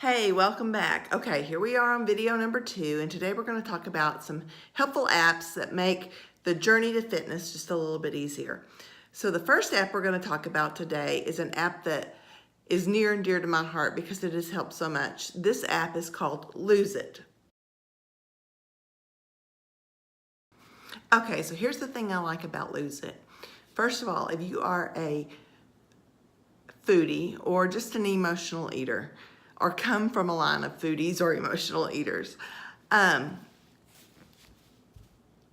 Hey, welcome back. Okay, here we are on video number 2, and today we're going to talk about some helpful apps that make the journey to fitness just a little bit easier. So the first app we're going to talk about today is an app that is near and dear to my heart because it has helped so much. This app is called Lose It. Okay, so here's the thing I like about Lose It. First of all, if you are a foodie or just an emotional eater, or come from a line of foodies or emotional eaters,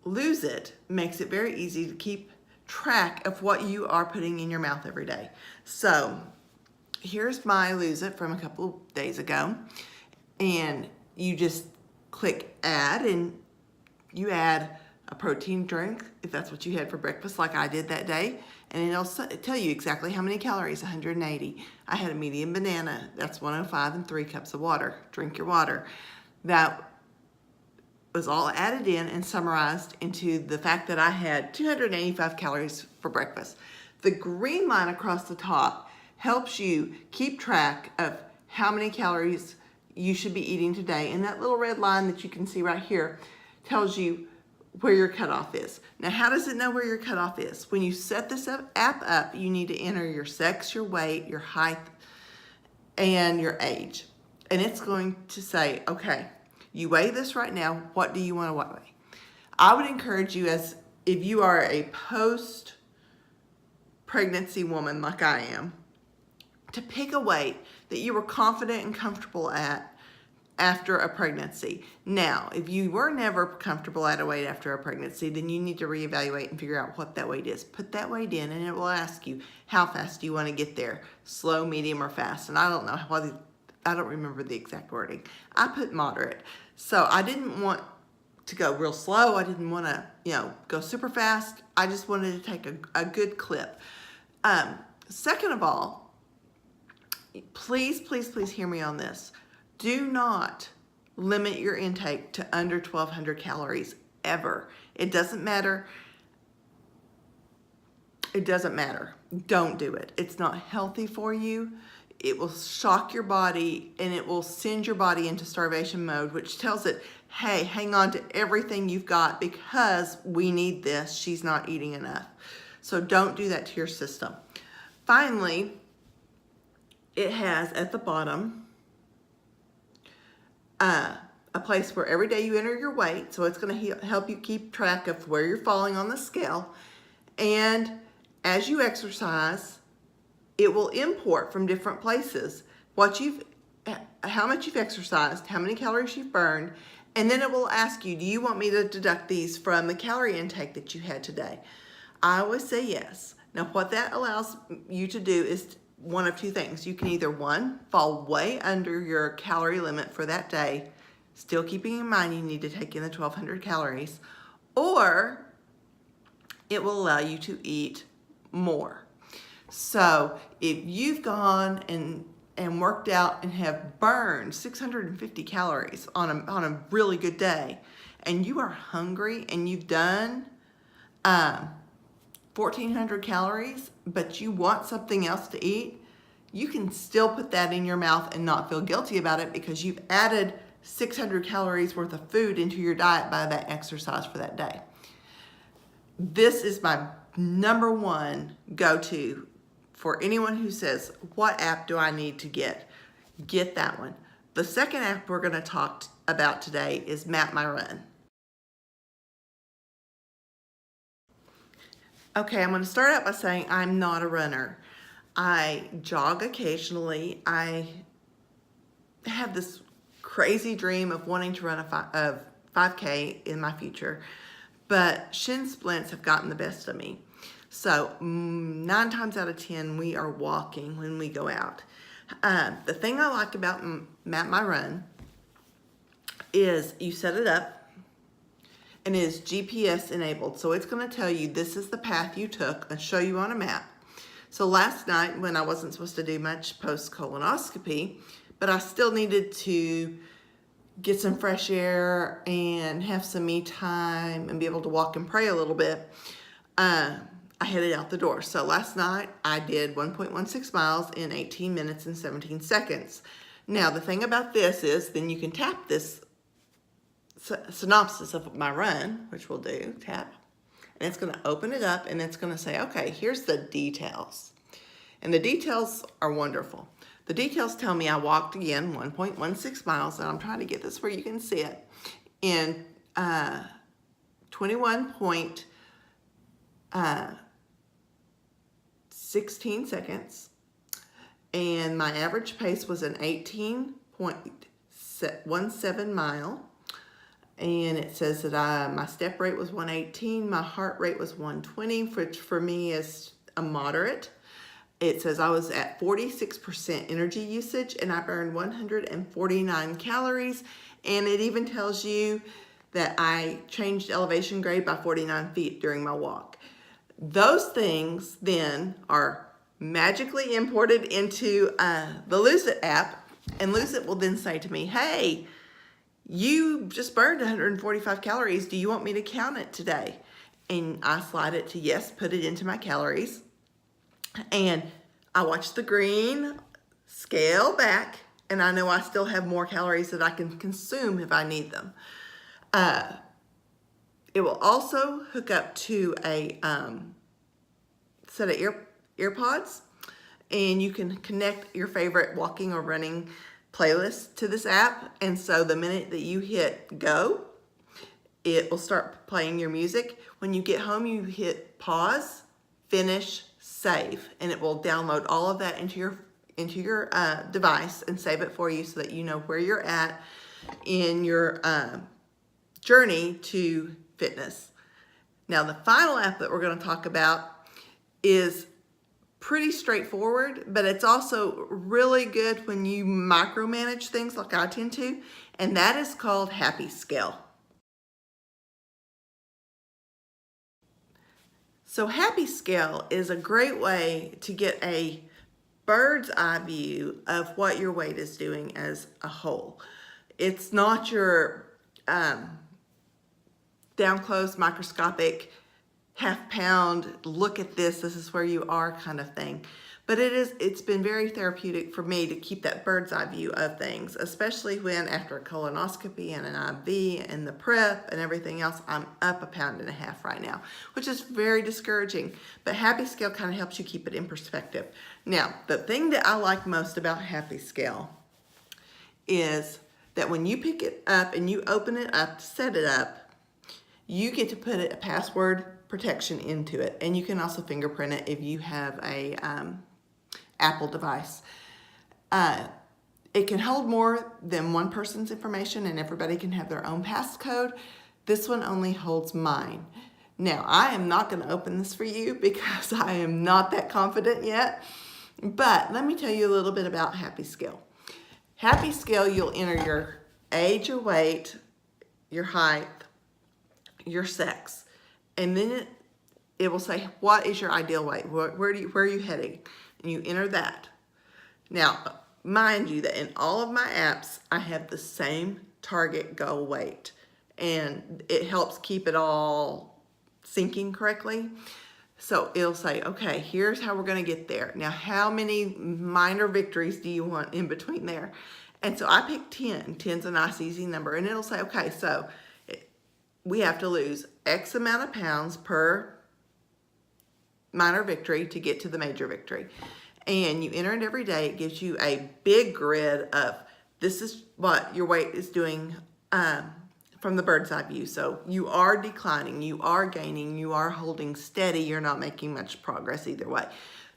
Lose It makes it very easy to keep track of what you are putting in your mouth every day. So here's my Lose It from a couple of days ago, and you just click add, and you add a protein drink if that's what you had for breakfast like I did that day, and it'll tell you exactly how many calories. 180. I had a medium banana, that's 105, and 3 cups of water. Drink your water. That was all added in and summarized into the fact that I had 285 calories for breakfast. The green line across the top helps you keep track of how many calories you should be eating today, and that little red line that you can see right here tells you where your cutoff is. Now, how does it know where your cutoff is? When you set this app up, you need to enter your sex, your weight, your height, and your age. And it's going to say, okay, you weigh this right now, what do you want to weigh? I would encourage you, as if you are a post-pregnancy woman like I am, to pick a weight that you were confident and comfortable at after a pregnancy. Now, if you were never comfortable at a weight after a pregnancy, then you need to reevaluate and figure out what that weight is. Put that weight in, and it will ask you, how fast do you want to get there? Slow, medium, or fast? And I don't know I don't remember the exact wording. I put moderate. So I didn't want to go real slow. I didn't want to, go super fast. I just wanted to take a good clip. Second of all, please hear me on this. Do not limit your intake to under 1,200 calories ever. It doesn't matter. It doesn't matter. Don't do it. It's not healthy for you. It will shock your body, and it will send your body into starvation mode, which tells it, hey, hang on to everything you've got because we need this. She's not eating enough. So don't do that to your system. Finally, it has at the bottom a place where every day you enter your weight, so it's going to help you keep track of where you're falling on the scale. And as you exercise, it will import from different places how much you've exercised, how many calories you've burned, and then it will ask you, do you want me to deduct these from the calorie intake that you had today? I always say yes. Now, what that allows you to do is one of two things. You can either, one, fall way under your calorie limit for that day, still keeping in mind you need to take in the 1,200 calories, or it will allow you to eat more. So if you've gone and worked out and have burned 650 calories on a really good day, and you are hungry and you've done 1,400 calories, but you want something else to eat, you can still put that in your mouth and not feel guilty about it because you've added 600 calories worth of food into your diet by that exercise for that day. This is my number one go-to for anyone who says, what app do I need to get? Get that one. The second app we're going to talk about today is Map My Run. Okay, I'm going to start out by saying I'm not a runner. I jog occasionally. I have this crazy dream of wanting to run a 5K in my future, but shin splints have gotten the best of me. So 9 times out of 10, we are walking when we go out. The thing I like about Map My Run is you set it up, and it is GPS enabled. So it's going to tell you this is the path you took and show you on a map. So last night, when I wasn't supposed to do much post-colonoscopy, but I still needed to get some fresh air and have some me time and be able to walk and pray a little bit, I headed out the door. So last night I did 1.16 miles in 18 minutes and 17 seconds. Now, the thing about this is then you can tap this synopsis of my run, which we'll do, tap, and it's going to open it up and it's going to say, okay, here's the details. And the details are wonderful. The details tell me I walked again 1.16 miles, and I'm trying to get this where you can see it, in 21.16 seconds. And my average pace was an 18.17 mile. And it says that my step rate was 118, my heart rate was 120, which for me is a moderate. It says I was at 46% energy usage and I burned 149 calories. And it even tells you that I changed elevation grade by 49 feet during my walk. Those things then are magically imported into the Lose It app, and Lose It will then say to me, hey, you just burned 145 calories. Do you want me to count it today? And I slide it to yes, put it into my calories. And I watch the green scale back, and I know I still have more calories that I can consume if I need them. It will also hook up to a set of earpods, and you can connect your favorite walking or running playlist to this app. And so the minute that you hit go, it will start playing your music. When you get home, you hit pause, finish, save, and it will download all of that into your device and save it for you so that you know where you're at in your journey to fitness. Now, the final app that we're going to talk about is pretty straightforward, but it's also really good when you micromanage things like I tend to, and that is called Happy Scale. So Happy Scale is a great way to get a bird's eye view of what your weight is doing as a whole. It's not your down close microscopic half pound, look at this is where you are kind of thing. But it's been very therapeutic for me to keep that bird's eye view of things, especially when after a colonoscopy and an IV and the prep and everything else, I'm up 1.5 pounds right now, which is very discouraging. But Happy Scale kind of helps you keep it in perspective. Now, the thing that I like most about Happy Scale is that when you pick it up and you open it up to set it up, you get to put a password protection into it, and you can also fingerprint it if you have a Apple device. It can hold more than one person's information, and everybody can have their own passcode. This one only holds mine. Now, I am not going to open this for you because I am not that confident yet, but let me tell you a little bit about Happy Scale. Happy Scale, you'll enter your age, your weight, your height, your sex, and then it will say, what is your ideal weight? Where are you heading? And you enter that. Now, mind you that in all of my apps, I have the same target goal weight, and it helps keep it all syncing correctly. So it'll say, okay, here's how we're gonna get there. Now, how many minor victories do you want in between there? And so I picked 10. 10's a nice easy number, and it'll say, okay, so we have to lose X amount of pounds per minor victory to get to the major victory. And you enter it every day. It gives you a big grid of this is what your weight is doing from the bird's eye view. So you are declining, you are gaining, you are holding steady, you're not making much progress either way.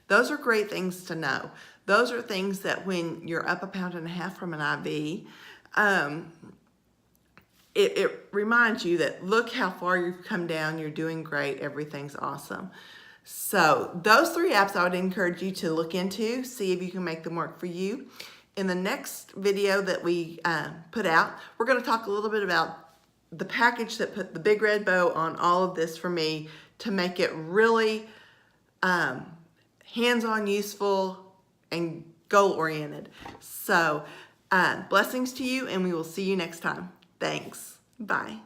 Those are great things to know. Those are things that when you're up 1.5 pounds from an IV, it reminds you that look how far you've come down, you're doing great, everything's awesome. So those 3 apps I would encourage you to look into, see if you can make them work for you. In the next video that we put out, we're going to talk a little bit about the package that put the big red bow on all of this for me to make it really hands-on, useful, and goal-oriented. So blessings to you, and we will see you next time. Thanks. Bye.